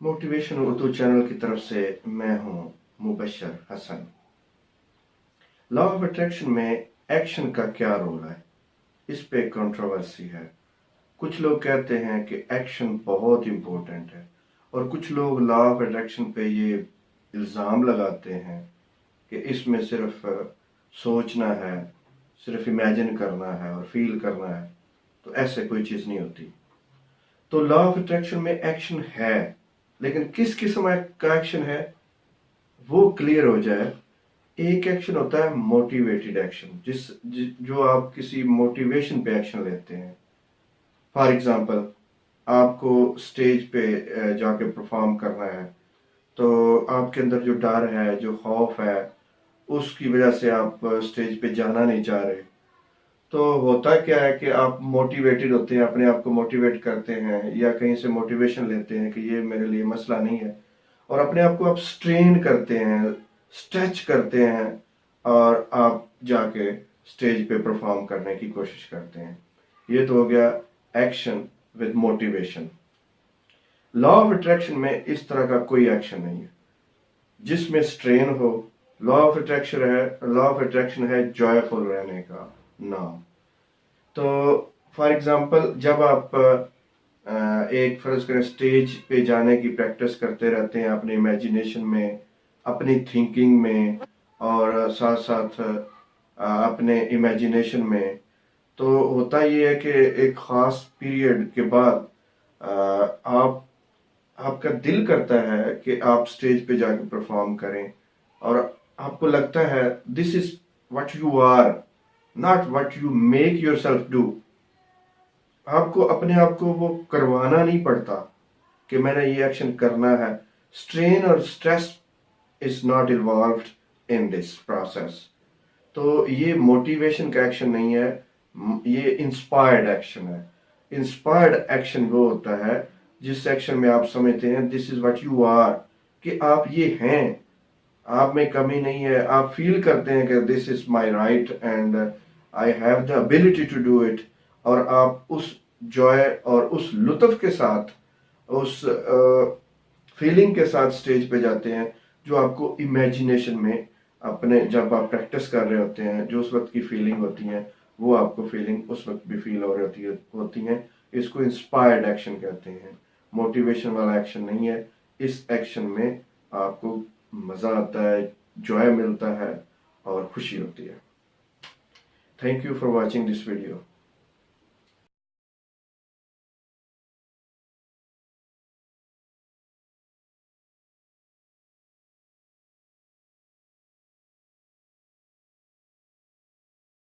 Motivation Urdu channel की तरफ से मैं हूं Mubashar Hasan. Law of attraction में एक्शन का क्या रोल है, इस पे कंट्रोवर्सी है। कुछ लोग कहते हैं कि एक्शन बहुत इंपॉर्टेंट है और कुछ लोग लॉ ऑफ अट्रैक्शन पे ये इल्ज़ाम लगाते हैं कि इसमें सिर्फ सोचना है, सिर्फ इमेजिन करना है और फील करना है। तो ऐसे कोई चीज़ नहीं होती। तो लॉ ऑफ अट्रैक्शन में एक्शन है, लेकिन किस किस्म का एक्शन है वो क्लियर हो जाए। एक एक्शन होता है मोटिवेटेड एक्शन, जो आप किसी मोटिवेशन पे एक्शन लेते हैं। फॉर एग्जांपल, आपको स्टेज पे जाके परफॉर्म करना है, तो आपके अंदर जो डर है, जो खौफ है, उसकी वजह से आप स्टेज पे जाना नहीं चाह रहे। तो होता क्या है कि आप मोटिवेटेड होते हैं, अपने आप को मोटिवेट करते हैं या कहीं से मोटिवेशन लेते हैं कि ये मेरे लिए मसला नहीं है, और अपने आप को आप स्ट्रेन करते हैं, स्ट्रेच करते हैं और आप जाके स्टेज पे परफॉर्म करने की कोशिश करते हैं। ये तो हो गया action with motivation. Law of attraction में इस तरह का कोई एक्शन नहीं है जिसमें स्ट्रेन हो। लॉ ऑफ अट्रैक्शन है जॉयफुल रहने का नाम। तो फॉर एग्जांपल, जब आप एक फर्ज करें स्टेज पे जाने की प्रैक्टिस करते रहते हैं अपने इमेजिनेशन में, अपनी थिंकिंग में और साथ साथ अपने इमेजिनेशन में, तो होता ये है कि एक खास पीरियड के बाद आप आपका दिल करता है कि आप स्टेज पे जाकर परफॉर्म करें, और आपको लगता है this is what you are, not what you make yourself do. आपको अपने आप को वो करवाना नहीं पड़ता कि मैंने ये एक्शन करना है। स्ट्रेन और stress is not involved in this process. तो ये मोटिवेशन का एक्शन नहीं है, ये इंस्पायर्ड एक्शन है। इंस्पायर्ड एक्शन वो होता है जिस एक्शन में आप समझते हैं this is what you are, कि आप ये हैं, आप में कमी नहीं है। आप फील करते हैं कि this is my right and I have the ability to do it, और आप उस जॉय और उस लुत्फ के साथ, उस फीलिंग के साथ स्टेज पे जाते हैं जो आपको इमेजिनेशन में, अपने जब आप प्रैक्टिस कर रहे होते हैं, जो उस वक्त की फीलिंग होती है वो आपको फीलिंग उस वक्त भी फील हो रही होती हैं। इसको इंस्पायर्ड एक्शन कहते हैं, मोटिवेशन वाला एक्शन नहीं है। इस एक्शन में आपको मजा आता है, जॉय मिलता है और खुशी होती है। Thank you for watching this video.